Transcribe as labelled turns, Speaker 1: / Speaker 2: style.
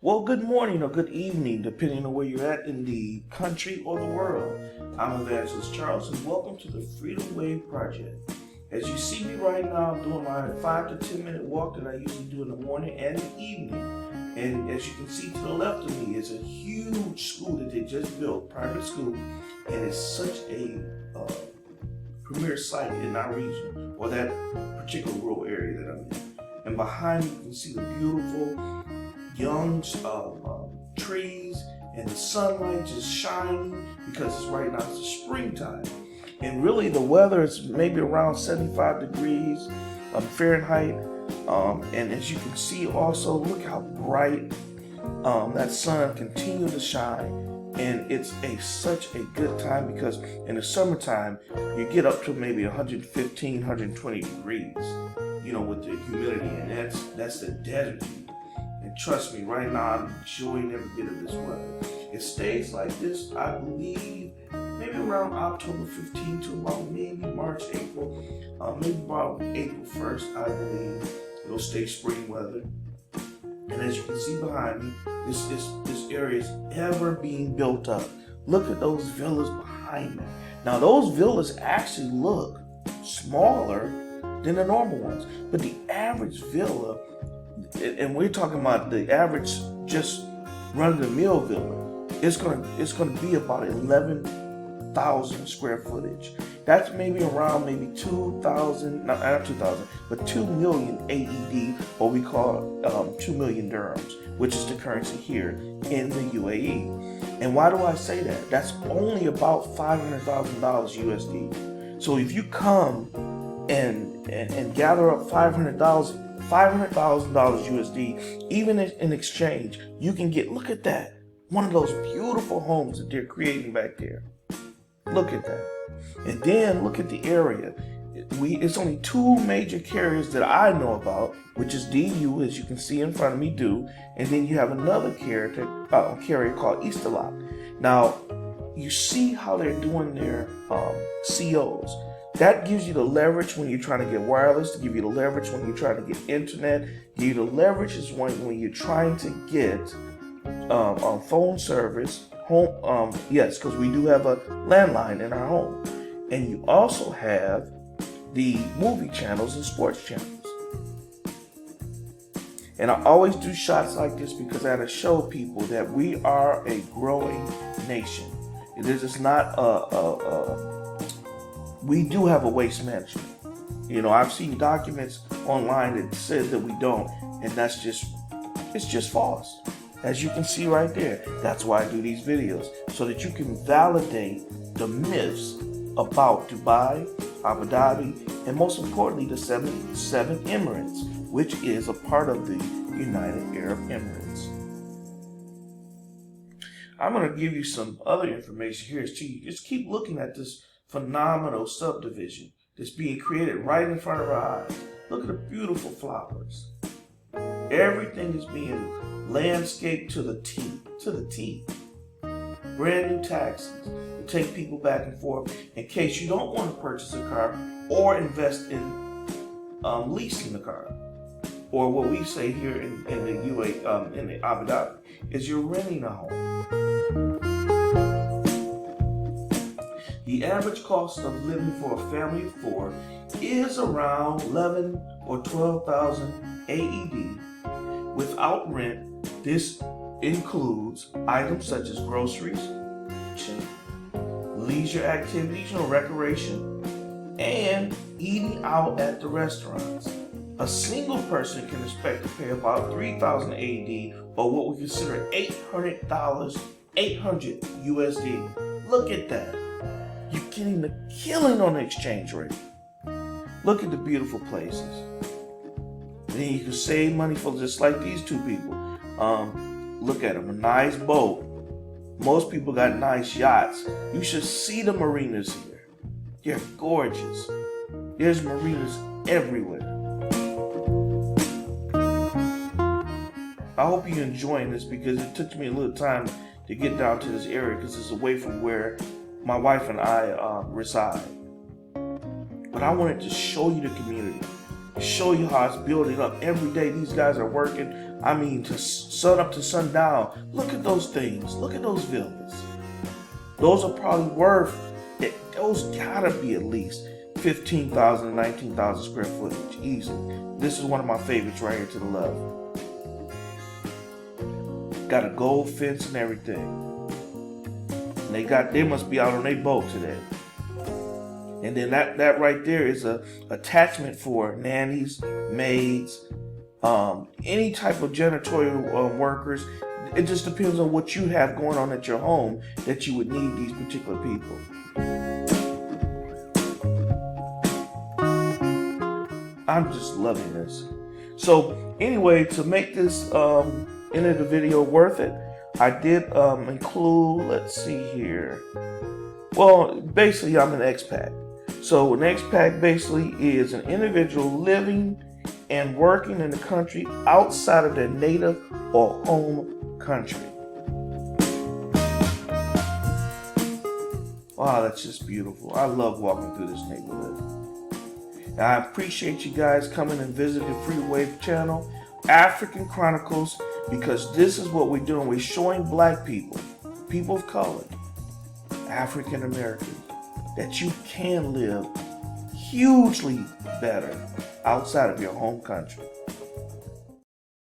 Speaker 1: Well, good morning or good evening, depending on where you're at in the country or the world. I'm Evangelist Charles, and welcome to the Freedom Wave Project. As you see me right now, I'm doing my 5 to 10 minute walk that I usually do in the morning and the evening. And as you can see to the left of me is a huge school that they just built, private school, and it's such a premier site in our region, or that particular rural area that I'm in. And behind me, you can see the beautiful young trees and the sunlight just shining because it's right now it's the springtime. And really the weather is maybe around 75 degrees Fahrenheit. And as you can see also, look how bright that sun continues to shine. And it's such a good time because in the summertime, you get up to maybe 115, 120 degrees, with the humidity, and that's the desert heat. And trust me, right now I'm enjoying every bit of this weather. It stays like this, I believe, maybe around October 15th to about maybe March, April, maybe about April 1st, I believe. It'll stay spring weather. And as you can see behind me, this area is ever being built up. Look at those villas behind me. Now those villas actually look smaller than the normal ones, but the average villa, and we're talking about the average just run-of-the-mill villa, it's gonna be about 11,000 square footage. That's maybe around 2,000, not 2,000, but 2 million AED, or we call 2 million dirhams, which is the currency here in the UAE. And why do I say that? That's only about $500,000 USD. So if you come and gather up $500,000 USD, even in exchange, you can get, look at that, one of those beautiful homes that they're creating back there. Look at that. And then look at the area. It's only 2 major carriers that I know about, which is DU, as you can see in front of me, do, and then you have another carrier called Easterlock. Now, you see how they're doing their COs. That gives you the leverage when you're trying to get wireless, to give you the leverage when you're trying to get internet, give you the leverage is when you're trying to get phone service, home, yes, because we do have a landline in our home. And you also have the movie channels and sports channels. And I always do shots like this because I had to show people that we are a growing nation. It is just not we do have a waste management. I've seen documents online that says that we don't, and it's just false. As you can see right there, that's why I do these videos, so that you can validate the myths about Dubai, Abu Dhabi, and most importantly, the seven Emirates, which is a part of the United Arab Emirates. I'm going to give you some other information here. Just keep looking at this phenomenal subdivision that's being created right in front of our eyes. Look at the beautiful flowers. Everything is being landscaped to the T. Brand new taxis to take people back and forth in case you don't want to purchase a car or invest in leasing the car, or what we say here in the UAE, in the Abu Dhabi, is you're renting a home. The average cost of living for a family of 4 is around 11 or 12,000 AED. Without rent, this includes items such as groceries, leisure activities, recreation, and eating out at the restaurants. A single person can expect to pay about 3,000 AED, or what we consider $800 USD. Look at that. You're getting the killing on the exchange rate. Look at the beautiful places. Then you can save money for just like these 2 people. Look at them, a nice boat. Most people got nice yachts. You should see the marinas here. They're gorgeous. There's marinas everywhere. I hope you're enjoying this because it took me a little time to get down to this area because it's away from where my wife and I reside. But I wanted to show you the community. show you how it's building up every day. These guys are working, I mean, to sun up to sundown. Look at those things. Look at those villas. Those are probably worth, those gotta be at least 15,000 to 19,000 square footage, easily. This is one of my favorites right here to the left. Got a gold fence and everything. And they must be out on their boat today. And then that right there is a attachment for nannies, maids, any type of janitorial workers. It just depends on what you have going on at your home that you would need these particular people. I'm just loving this. So anyway, to make this end of the video worth it, I did include, let's see here. Well, basically I'm an expat. So an expat basically is an individual living and working in the country outside of their native or home country. Wow, that's just beautiful. I love walking through this neighborhood. And I appreciate you guys coming and visiting the Freedom Wave channel, African Chronicles, because this is what we're doing. We're showing black people, people of color, African Americans, that you can live hugely better outside of your home country.